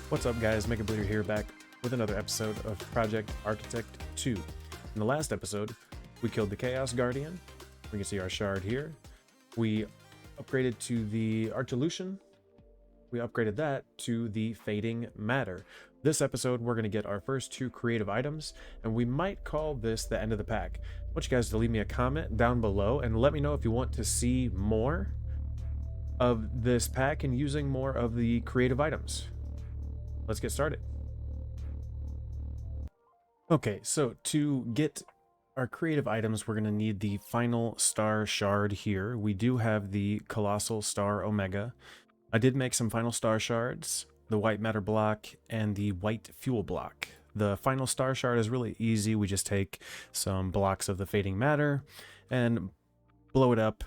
What's up, guys? Mega Bleeder here, back with another episode of Project Architect 2. In the last episode, we killed the Chaos Guardian. We can see our shard here. We upgraded to the Archolution. We upgraded that to the Fading Matter. This episode, we're going to get our first two creative items, and we might call this the end of the pack. I want you guys to leave me a comment down below and let me know if you want to see more of this pack and using more of the creative items. Let's get started. Okay, so to get our creative items, we're going to need the final star shard here. We do have the Colossal Star Omega. I did make some final star shards, the white matter block and the white fuel block. The final star shard is really easy. We just take some blocks of the fading matter and blow it up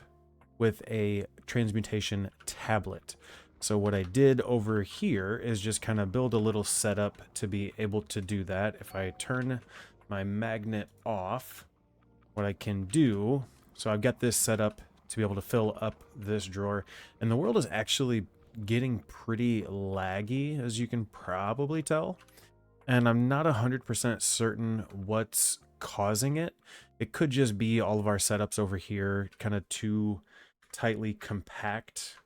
with a transmutation tablet. So what I did over here is just kind of build a little setup to be able to do that. If I turn my magnet off, what I can do, so I've got this set up to be able to fill up this drawer, and the world is actually getting pretty laggy, as you can probably tell, and I'm not 100% certain what's causing it. It could just be all of our setups over here kind of too tightly compact.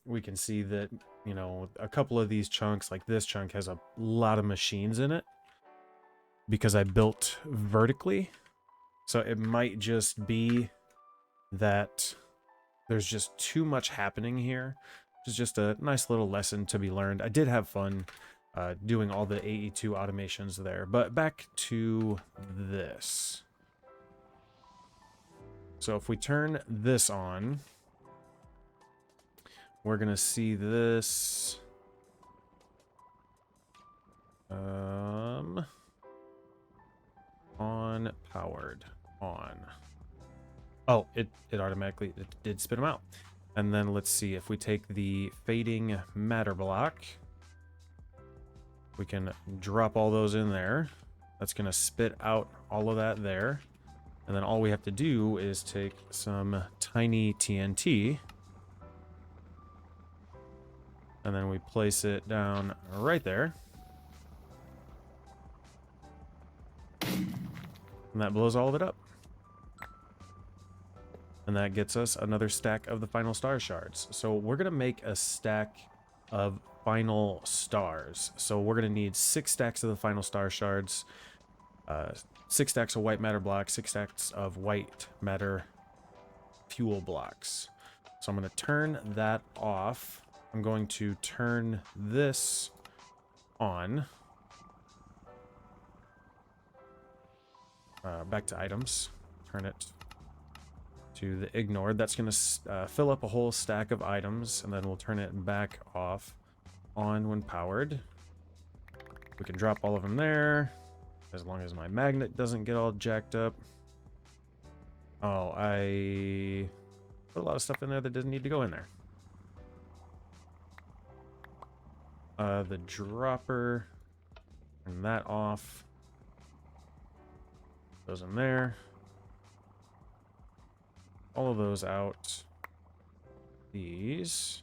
We can see that, you know, a couple of these chunks, like this chunk, has a lot of machines in it because I built vertically. So it might just be that there's just too much happening here. It's just a nice little lesson to be learned. I did have fun doing all the AE2 automations there, but back to this. So if we turn this on, we're gonna see this on powered on. Oh, it automatically did spit them out. And then let's see if we take the fading matter block, we can drop all those in there. That's gonna spit out all of that there. And then all we have to do is take some tiny TNT, and then we place it down right there. And that blows all of it up. And that gets us another stack of the final star shards. So we're going to make a stack of final stars. So we're going to need 6 stacks of the final star shards, 6 stacks of white matter blocks, 6 stacks of white matter fuel blocks. So I'm going to turn that off. I'm going to turn this on. Back to items. Turn it to the ignored. That's going to fill up a whole stack of items, and then we'll turn it back off on when powered. We can drop all of them there, as long as my magnet doesn't get all jacked up. Oh, I put a lot of stuff in there that doesn't need to go in there. The dropper, turn that off. Those in there. All of those out. These.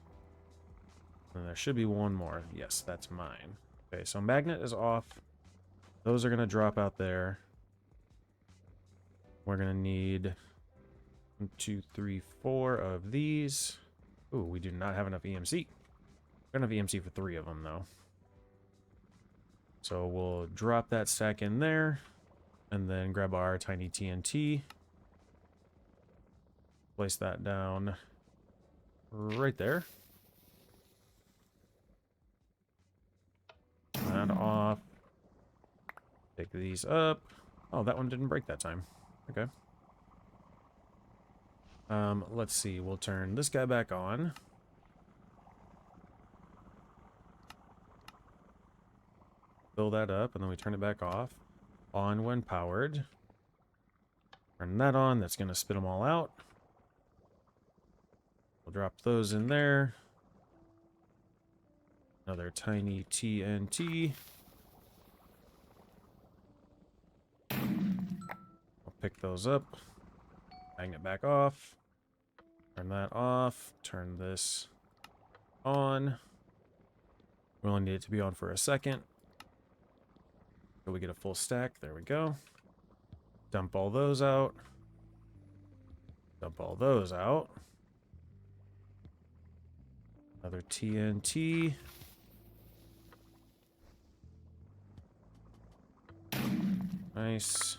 And there should be one more. Yes, that's mine. Okay, so magnet is off. Those are going to drop out there. We're going to need 1, 2, 3, 4 of these. Ooh, we do not have enough EMC. We're going to have EMC for 3 of them, though. So we'll drop that stack in there, and then grab our tiny TNT. Place that down right there. And off. Pick these up. Oh, that one didn't break that time. Okay. Let's see. We'll turn this guy back on. Fill that up, and then we turn it back off. On when powered. Turn that on. That's going to spit them all out. We'll drop those in there. Another tiny TNT. I'll pick those up. Magnet back off. Turn that off. Turn this on. We only need it to be on for a second. So we get a full stack. There we go. Dump all those out. Dump all those out. Another TNT. Nice.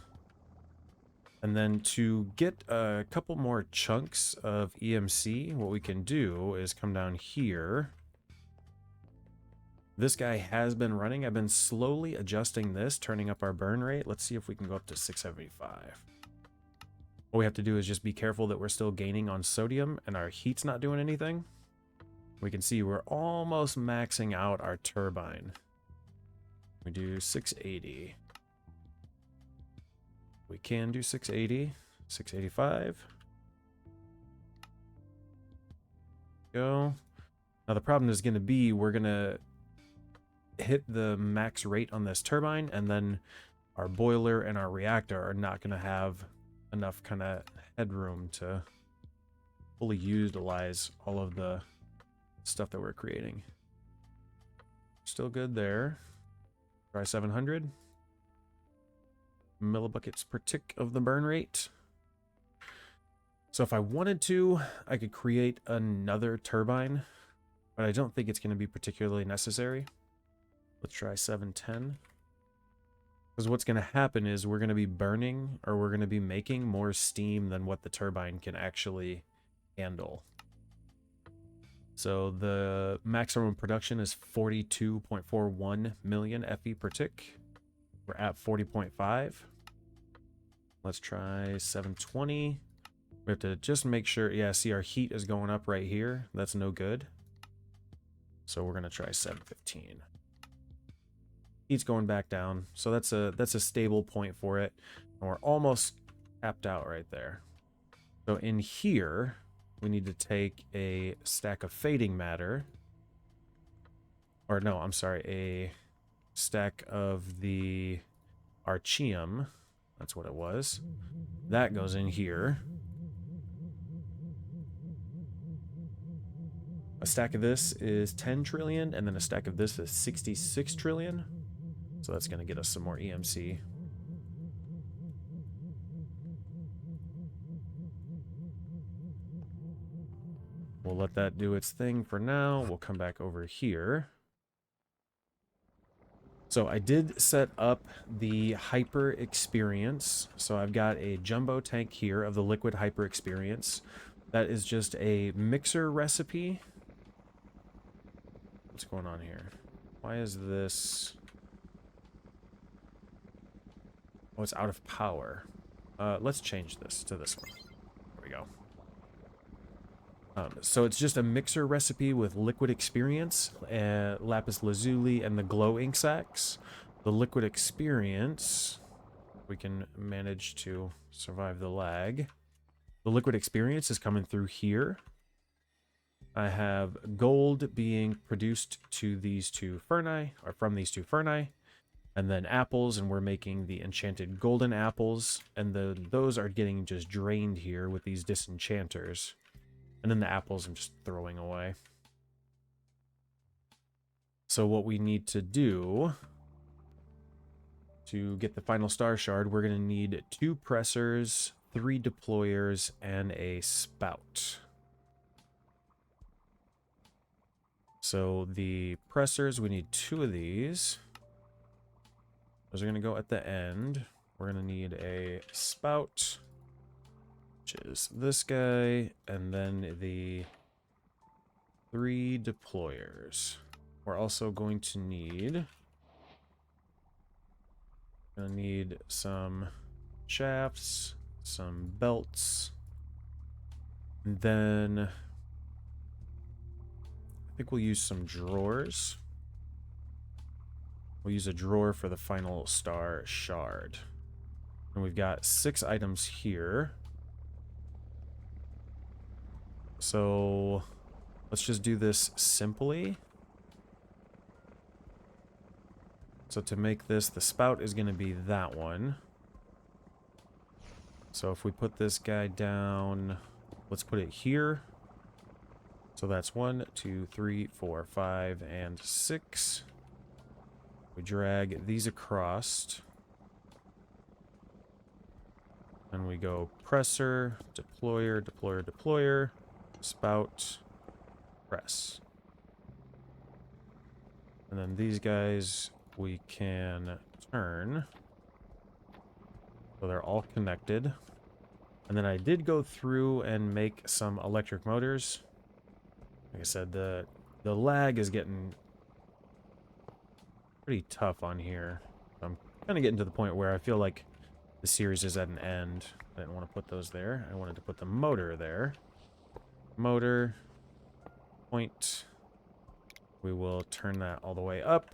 And then to get a couple more chunks of EMC, what we can do is come down here. This guy has been running. I've been slowly adjusting this, turning up our burn rate. Let's see if we can go up to 675. What we have to do is just be careful that we're still gaining on sodium and our heat's not doing anything. We can see we're almost maxing out our turbine. We do 680. We can do 680, 685. Go. Now the problem is going to be we're going to hit the max rate on this turbine, and then our boiler and our reactor are not going to have enough kind of headroom to fully utilize all of the stuff that we're creating. Still good there. Try 700 millibuckets per tick of the burn rate. So if I wanted to, I could create another turbine, but I don't think it's going to be particularly necessary. Let's try 710. Because what's going to happen is we're going to be burning, or we're going to be making more steam than what the turbine can actually handle. So the maximum production is 42.41 million FE per tick. We're at 40.5. Let's try 720. We have to just make sure, yeah, see our heat is going up right here. That's no good. So we're going to try 715. Heat's going back down. So that's a stable point for it. And we're almost tapped out right there. So in here, we need to take a stack of fading matter. Or no, I'm sorry, a stack of the archium. That's what it was. That goes in here. A stack of this is 10 trillion, and then a stack of this is 66 trillion. So that's going to get us some more EMC. We'll let that do its thing for now. We'll come back over here. So I did set up the hyper experience. So I've got a jumbo tank here of the liquid hyper experience. That is just a mixer recipe. What's going on here? Why is this... Oh, it's out of power. Let's change this to this one. There we go. So it's just a mixer recipe with liquid experience, lapis lazuli, and the glow ink sacs. The liquid experience, we can manage to survive the lag. The liquid experience is coming through here. I have gold being produced to these two ferni, or from these two ferni, and then apples, and we're making the enchanted golden apples, and those are getting just drained here with these disenchanters. And then the apples I'm just throwing away. So what we need to do to get the final star shard, we're going to need 2 pressers, 3 deployers, and a spout. So the pressers, we need 2 of these. Those are going to go at the end. We're going to need a spout, which is this guy, and then the 3 deployers. We're also going to need some shafts, some belts, and then I think we'll use some drawers. We'll use a drawer for the final star shard. And we've got 6 items here. So let's just do this simply. So to make this, the spout is going to be that one. So if we put this guy down, let's put it here. So that's 1, 2, 3, 4, 5, and 6. We drag these across. And we go presser, deployer, deployer, deployer, spout, press. And then these guys we can turn. So they're all connected. And then I did go through and make some electric motors. Like I said, the lag is getting pretty tough on here. I'm kind of getting to the point where I feel like the series is at an end. I didn't want to put those there. I wanted to put the motor there. Motor. Point. We will turn that all the way up.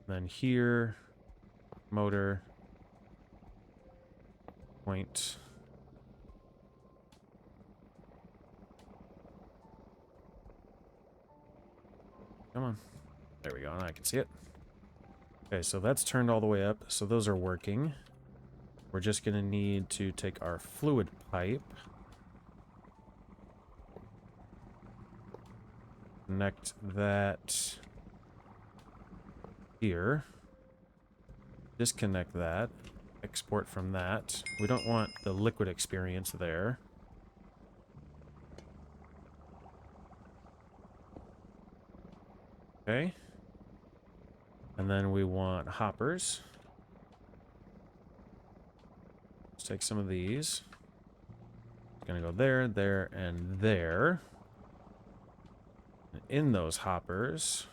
Then here. Motor. Point. Come on. There we go. Now I can see it. Okay, so that's turned all the way up. So those are working. We're just going to need to take our fluid pipe. Connect that here. Disconnect that. Export from that. We don't want the liquid experience there. Okay. And then we want hoppers. Let's take some of these. It's gonna go there, there, and there. And in those hoppers,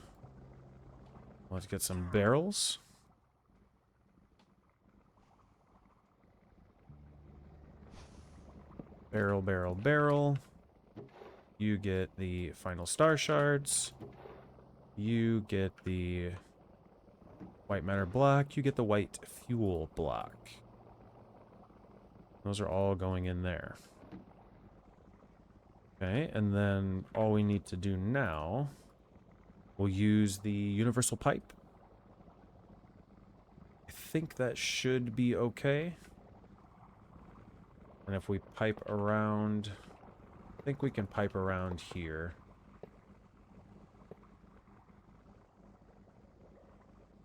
let's get some barrels. Barrel, barrel, barrel. You get the final star shards. You get the white matter block. You get the white fuel block. Those are all going in there. Okay, and then all we need to do now, we'll use the universal pipe. I think that should be okay. And if we pipe around, I think we can pipe around here.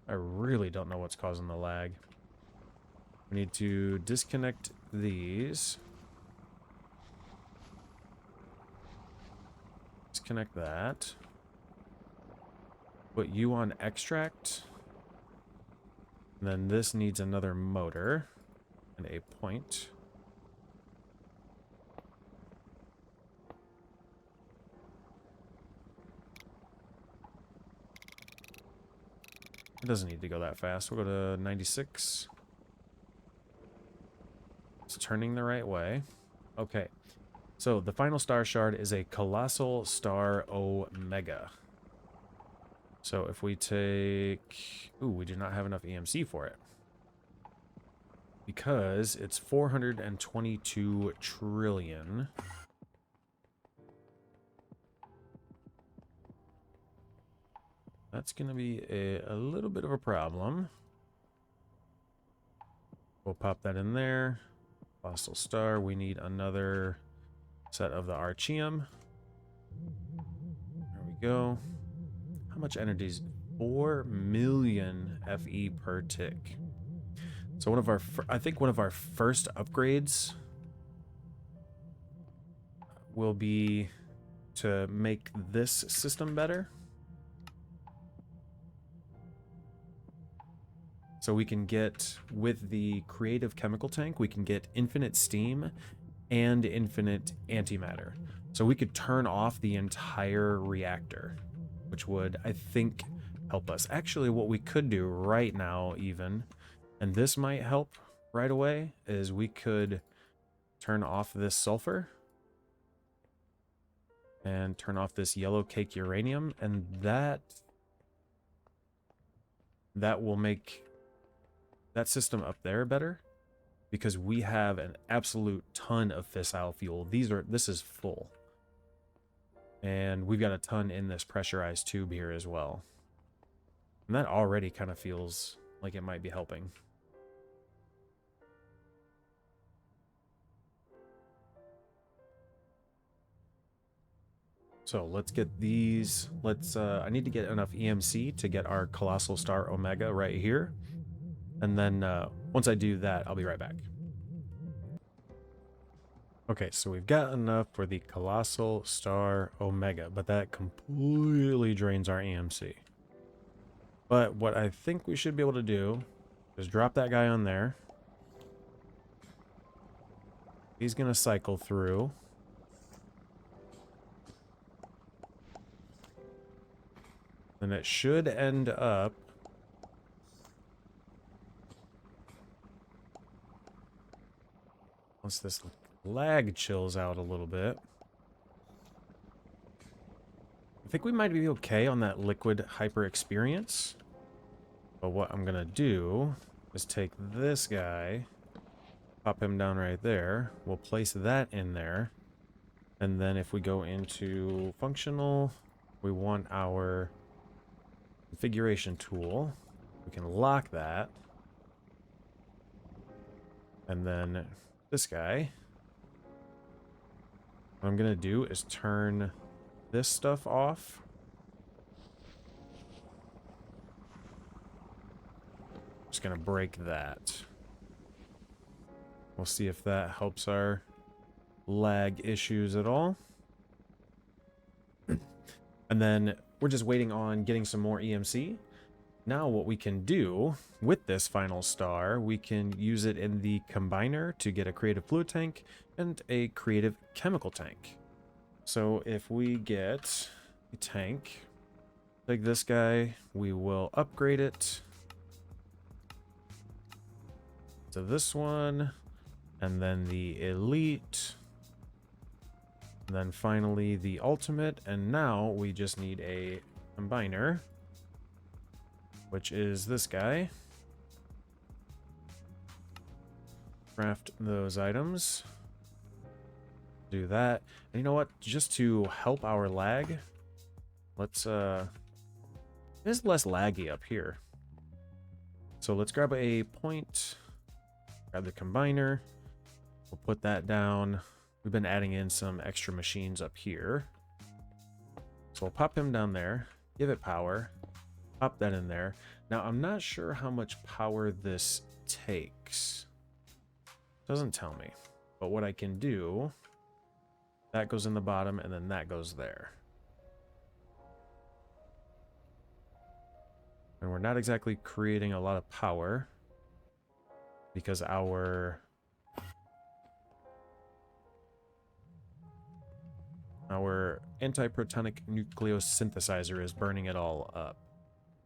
I really don't know what's causing the lag. We need to disconnect these. Disconnect that. Put you on extract. And then this needs another motor and a point. It doesn't need to go that fast. We'll go to 96. It's turning the right way. Okay. So the final star shard is a colossal star omega. So if we take... Ooh, we do not have enough EMC for it. Because it's 422 trillion. That's going to be a little bit of a problem. We'll pop that in there. Fossil star. We need another set of the archium. There we go. How much energy is 4 million FE per tick? So one of our, I think one of our first upgrades will be to make this system better. So we can get, with the creative chemical tank, we can get infinite steam and infinite antimatter. So we could turn off the entire reactor, which would, I think, help us. Actually, what we could do right now even, and this might help right away, is we could turn off this sulfur and turn off this yellow cake uranium, and that will make that system up there better, because we have an absolute ton of fissile fuel. This is full. And we've got a ton in this pressurized tube here as well. And that already kind of feels like it might be helping. So let's get these. I need to get enough EMC to get our Colossal Star Omega right here. And then once I do that, I'll be right back. Okay, so we've got enough for the Colossal Star Omega, but that completely drains our EMC. But what I think we should be able to do is drop that guy on there. He's going to cycle through. And it should end up... Once this lag chills out a little bit. I think we might be okay on that liquid hyper experience. But what I'm going to do is take this guy, pop him down right there. We'll place that in there. And then if we go into functional, we want our configuration tool. We can lock that. And then this guy. What I'm going to do is turn this stuff off. Just going to break that. We'll see if that helps our lag issues at all. And then we're just waiting on getting some more EMC. Now what we can do with this final star, we can use it in the combiner to get a creative fluid tank and a creative chemical tank. So if we get a tank like this guy, we will upgrade it to this one, and then the elite, and then finally the ultimate, and now we just need a combiner, which is this guy. Craft those items. Do that. And you know what? Just to help our lag, let's it is less laggy up here. So let's grab a point, grab the combiner. We'll put that down. We've been adding in some extra machines up here. So we'll pop him down there, give it power. Pop that in there. Now, I'm not sure how much power this takes. Doesn't tell me. But what I can do, that goes in the bottom, and then that goes there. And we're not exactly creating a lot of power, because our antiprotonic nucleosynthesizer is burning it all up.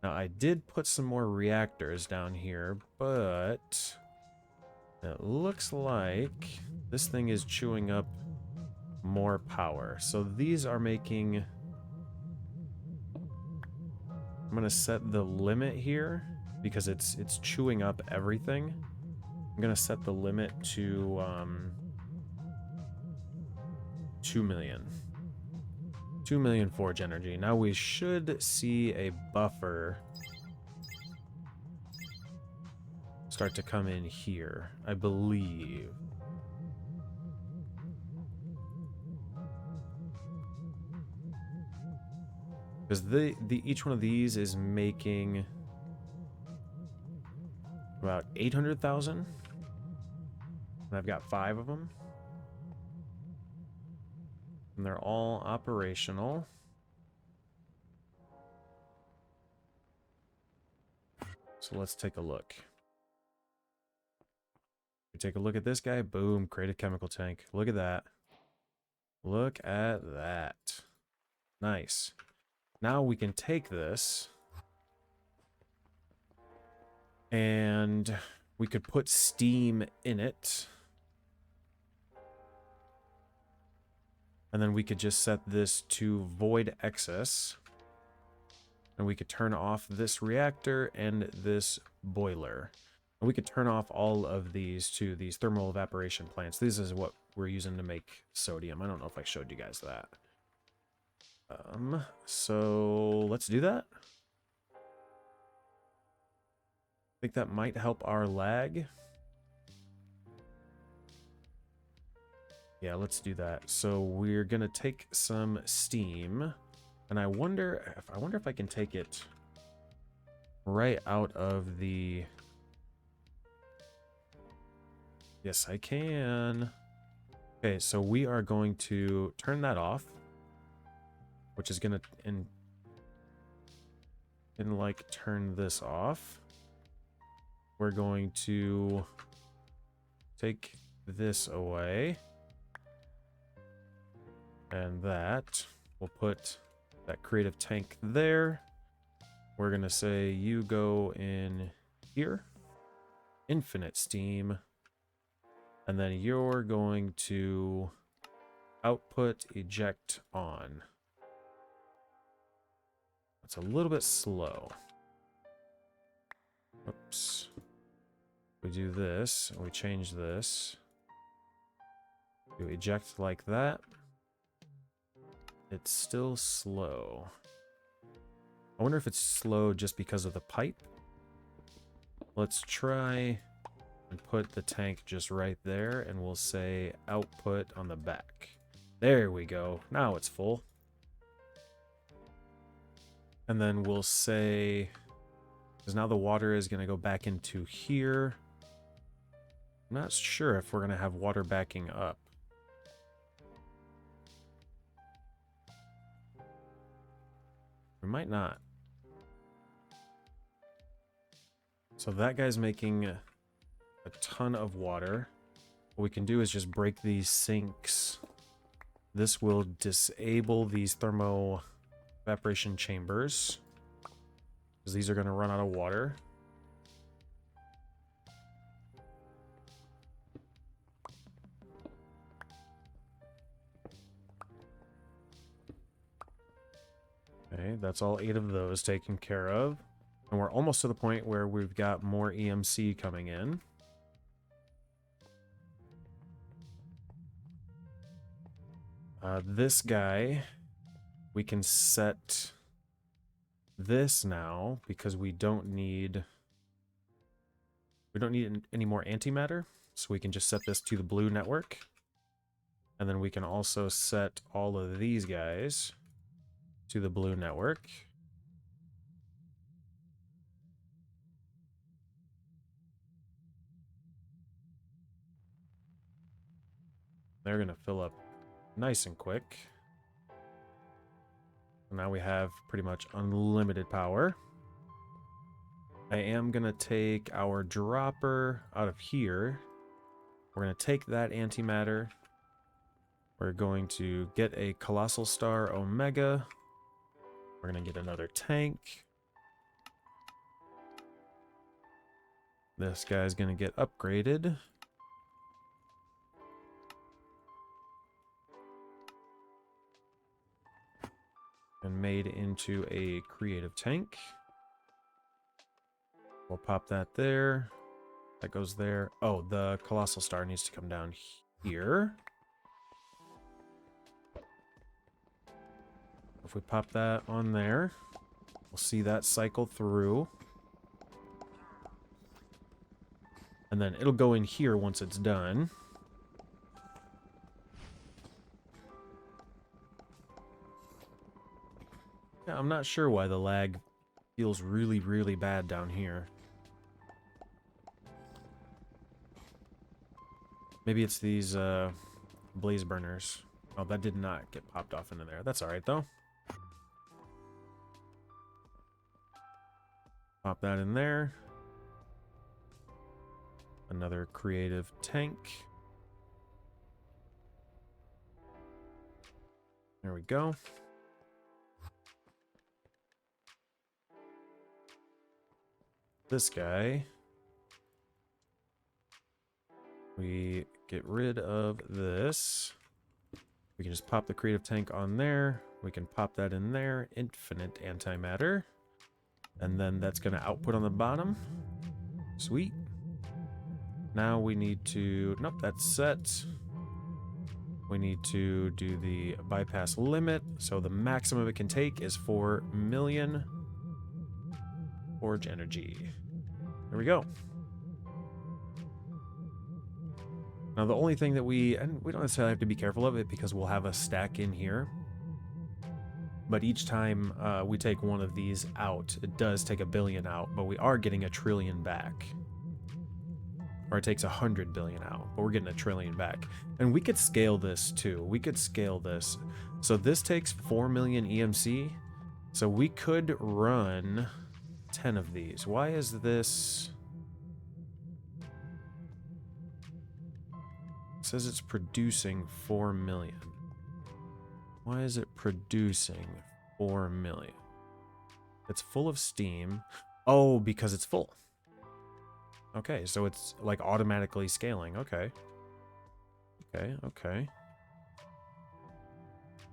Now, I did put some more reactors down here, but it looks like this thing is chewing up more power. So these are making... I'm going to set the limit here because it's chewing up everything. I'm going to set the limit to 2 million. 2 million forge energy. Now we should see a buffer start to come in here, I believe. Because each one of these is making about 800,000. And I've got 5 of them. And they're all operational. So let's take a look. We take a look at this guy. Boom, creative chemical tank. Look at that. Look at that. Nice. Now we can take this and we could put steam in it. And then we could just set this to void excess. And we could turn off this reactor and this boiler. And we could turn off all of these too, these thermal evaporation plants. This is what we're using to make sodium. I don't know if I showed you guys that. So let's do that. I think that might help our lag. Yeah, let's do that. So we're gonna take some steam, and I wonder if I can take it right out of the... Yes, I can. Okay, so we are going to turn that off, which is gonna like turn this off. We're going to take this away. And that, we'll put that creative tank there. We're gonna say you go in here, infinite steam, and then you're going to output eject on. That's a little bit slow. Oops. We do this, and we change this. Do eject like that. It's still slow. I wonder if it's slow just because of the pipe. Let's try and put the tank just right there, and we'll say output on the back. There we go. Now it's full. And then we'll say, because now the water is going to go back into here. I'm not sure if we're going to have water backing up. We might not. So that guy's making a ton of water. What we can do is just break these sinks. This will disable these thermo evaporation chambers, because these are going to run out of water. Okay, that's all 8 of those taken care of. And we're almost to the point where we've got more EMC coming in. This guy, we can set this now because we don't need any more antimatter. So we can just set this to the blue network. And then we can also set all of these guys to the blue network. They're going to fill up nice and quick. So now we have pretty much unlimited power. I am going to take our dropper out of here. We're going to take that antimatter. We're going to get a Colossal Star Omega. We're going to get another tank. This guy's going to get upgraded. And made into a creative tank. We'll pop that there. That goes there. Oh, the Colossal Star needs to come down here. If we pop that on there, we'll see that cycle through. And then it'll go in here once it's done. Yeah, I'm not sure why the lag feels really, really bad down here. Maybe it's these blaze burners. Oh, that did not get popped off into there. That's alright, though. Pop that in there. Another creative tank. There we go. This guy. We get rid of this. We can just pop the creative tank on there. We can pop that in there. Infinite antimatter. And then that's going to output on the bottom. Sweet. Now we need to... Nope, that's set. We need to do the bypass limit. So the maximum it can take is 4 million forge energy. There we go. Now the only thing that and we don't necessarily have to be careful of it because we'll have a stack in here. But each time we take one of these out, it does take 1 billion out, but we are getting 1 trillion back. Or it takes 100 billion out, but we're getting 1 trillion back. And we could scale this too. We could scale this. So this takes 4 million EMC. So we could run 10 of these. Why is this? It says it's producing 4 million. Why is it producing 4 million? It's full of steam. Oh, because it's full. Okay, so it's like automatically scaling. Okay. Okay.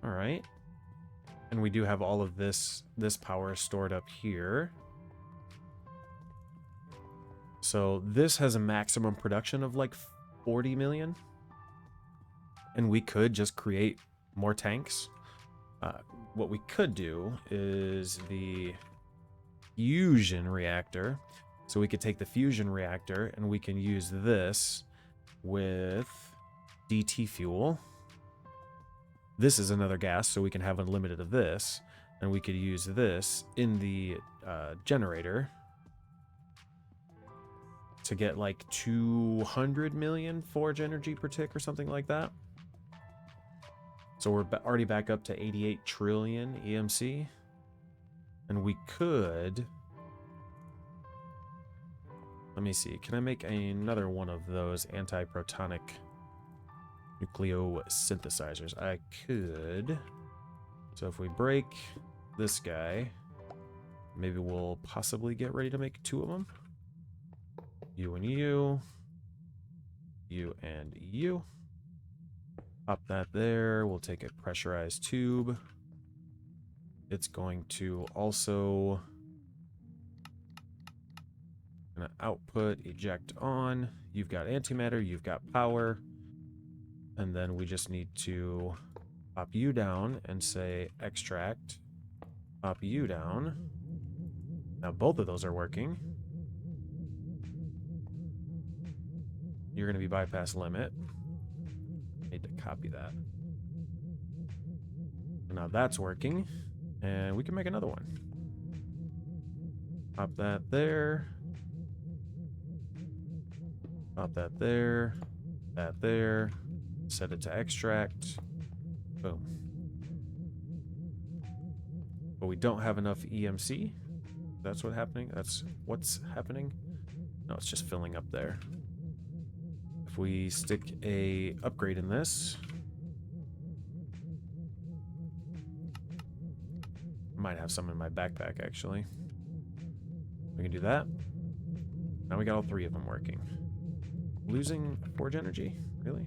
All right. And we do have all of this power stored up here. So this has a maximum production of like 40 million. And we could just create more tanks. What we could do is the fusion reactor. So we could take the fusion reactor and we can use this with DT fuel. This is another gas, so we can have unlimited of this. And we could use this in the generator to get like 200 million forge energy per tick or something like that. So we're already back up to 88 trillion EMC. And we could... Let me see. Can I make another one of those anti-protonic nucleosynthesizers? I could. So if we break this guy, maybe we'll possibly get ready to make 2 of them. You and you. You and you. Pop that there. We'll take a pressurized tube. It's going to also gonna output, eject on. You've got antimatter, you've got power. And then we just need to pop you down and say extract. Pop you down. Now both of those are working. You're gonna be bypass limit. Need to copy that. Now that's working. And we can make another one. Pop that there. Pop that there. That there. Set it to extract. Boom. But we don't have enough EMC. That's what's happening. That's what's happening. No, it's just filling up there. If we stick a upgrade in this, I might have some in my backpack actually. We can do that. Now we got all 3 of them working. Losing forge energy? Really?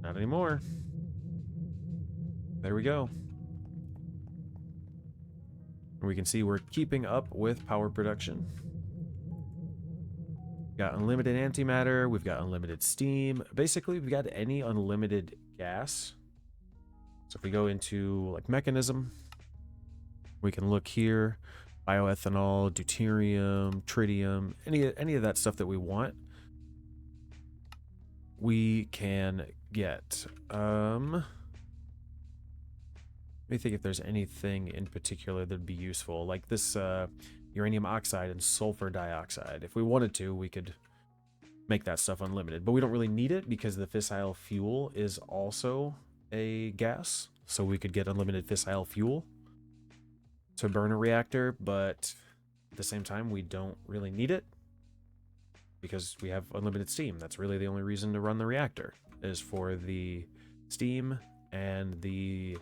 Not anymore. There we go. And we can see we're keeping up with power production. We've got unlimited antimatter, we've got unlimited steam. Basically, we've got any unlimited gas. So if we go into like mechanism, we can look here, bioethanol, deuterium, tritium, any of that stuff that we want, we can get. Let me think if there's anything in particular that'd be useful, like this uranium oxide and sulfur dioxide. If we wanted to, we could make that stuff unlimited, but we don't really need it because the fissile fuel is also a gas, so we could get unlimited fissile fuel to burn a reactor, but at the same time we don't really need it because we have unlimited steam. That's really the only reason to run the reactor, is for the steam and the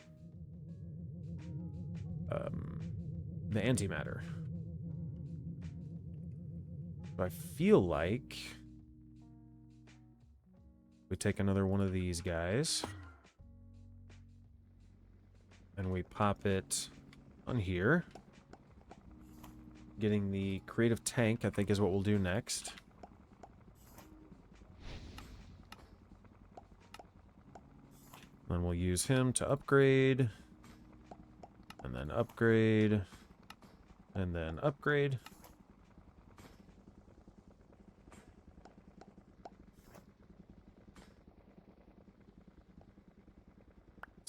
antimatter. So I feel like we take another one of these guys and we pop it on here. Getting the creative tank, I think, is what we'll do next. Then we'll use him to upgrade. And then upgrade. And then upgrade.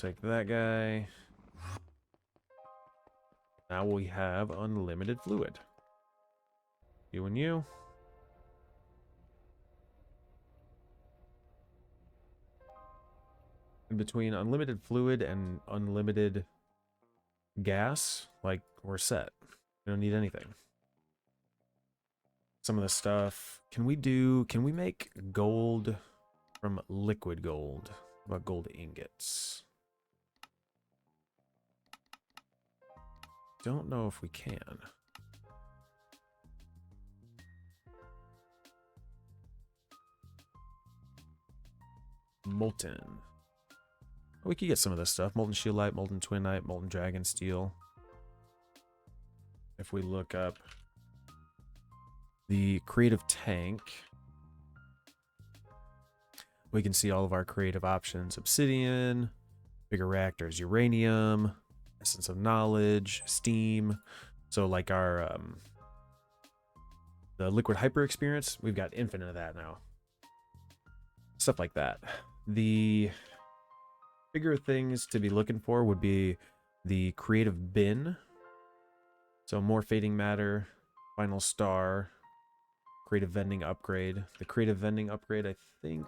take that guy. Now we have unlimited fluid. You and you. In between unlimited fluid and unlimited gas, like, we're set. We don't need anything. Some of the stuff. Can we make gold from liquid gold? What about gold ingots? Don't know if we can. Molten. We could get some of this stuff. Molten shieldite, molten twinite, molten dragon steel. If we look up the creative tank, we can see all of our creative options. Obsidian, bigger reactors, uranium, essence of knowledge, steam. So like our the liquid hyper experience, we've got infinite of that now. Stuff like that. The bigger things to be looking for would be the creative bin. So more fading matter, final star, creative vending upgrade. The creative vending upgrade, I think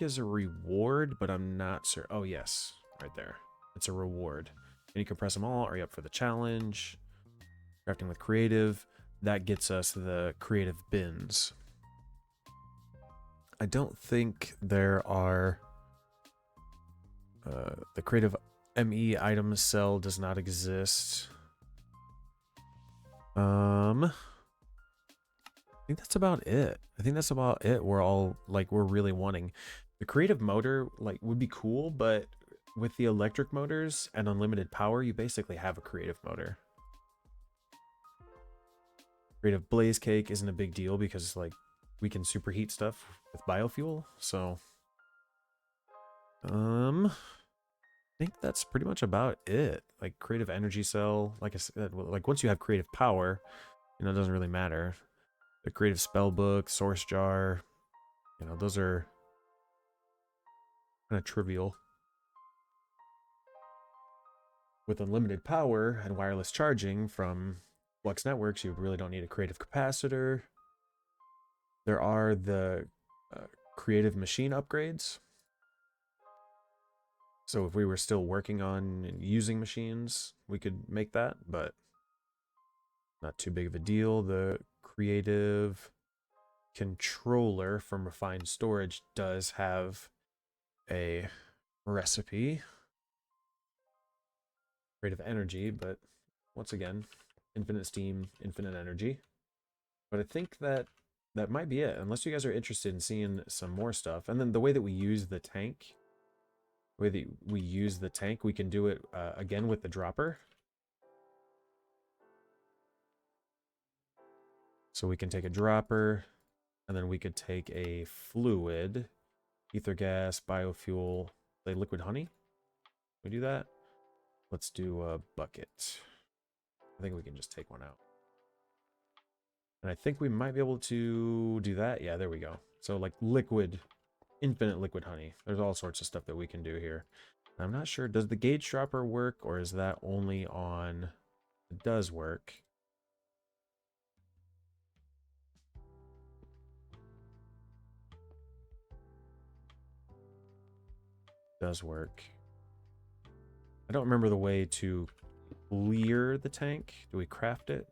is a reward, but I'm not sure. Oh yes, right there. It's a reward. And you can press them all. Are you up for the challenge? Crafting with creative. That gets us the creative bins. I don't think there are the creative ME item cell does not exist. I think that's about it. We're really wanting. The creative motor would be cool, but with the electric motors and unlimited power, you basically have a creative motor. Creative blaze cake isn't a big deal because we can superheat stuff with biofuel. So I think that's pretty much about it. Like creative energy cell, like I said, once you have creative power, it doesn't really matter. The creative spell book, source jar, those are kind of trivial. With unlimited power and wireless charging from Flux Networks, you really don't need a creative capacitor. There are the creative machine upgrades. So if we were still working on using machines, we could make that, but not too big of a deal. The creative controller from Refined Storage does have a recipe. Creative energy, but once again, infinite steam, infinite energy. But I think that might be it, unless you guys are interested in seeing some more stuff. And then the way that we use the tank, we can do it again with the dropper. So we can take a dropper, and then we could take a fluid, ether gas, biofuel, say liquid honey. We do that. Let's do a bucket. I think we can just take one out. And I think we might be able to do that. Yeah, there we go. So like infinite liquid honey. There's all sorts of stuff that we can do here. I'm not sure, does the gauge dropper work, or is that only on... It does work. Does work. I don't remember the way to clear the tank. Do we craft it?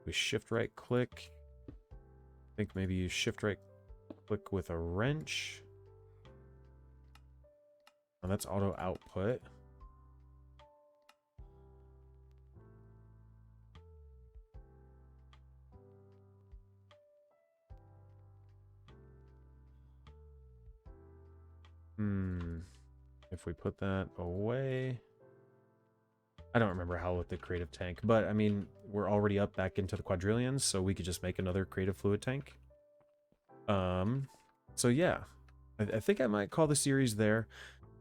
We shift right click. I think maybe you shift right click with a wrench. Oh, that's auto output. If we put that away. I don't remember how with the creative tank, but I mean, we're already up back into the quadrillions, so we could just make another creative fluid tank. So yeah, I think I might call the series there.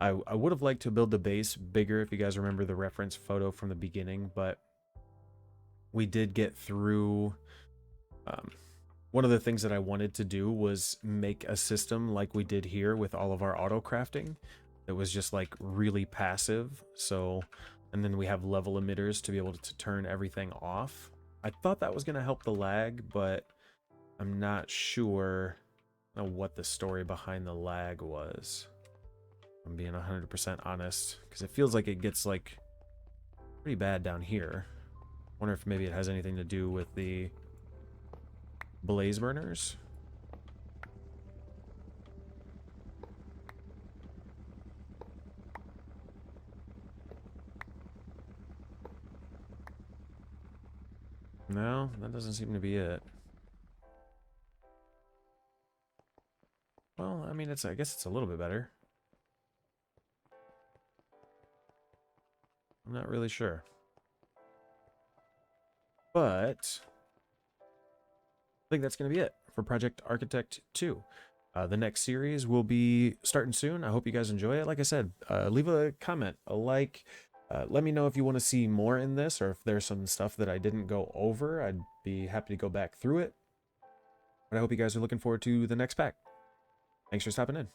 I would have liked to build the base bigger, if you guys remember the reference photo from the beginning, but we did get through one of the things that I wanted to do was make a system like we did here with all of our auto crafting that was just like really passive. So, and then we have level emitters to be able to turn everything off. I thought that was going to help the lag, but I'm not sure what the story behind the lag was. I'm being 100% honest, because it feels like it gets like pretty bad down here. Wonder if maybe it has anything to do with the blaze burners. No, that doesn't seem to be it. Well, I mean, I guess it's a little bit better. I'm not really sure. But I think that's going to be it for Project Architect 2. The next series will be starting soon. I hope you guys enjoy it. Like I said, leave a comment, a like. Let me know if you want to see more in this, or if there's some stuff that I didn't go over. I'd be happy to go back through it. But I hope you guys are looking forward to the next pack. Thanks for stopping in.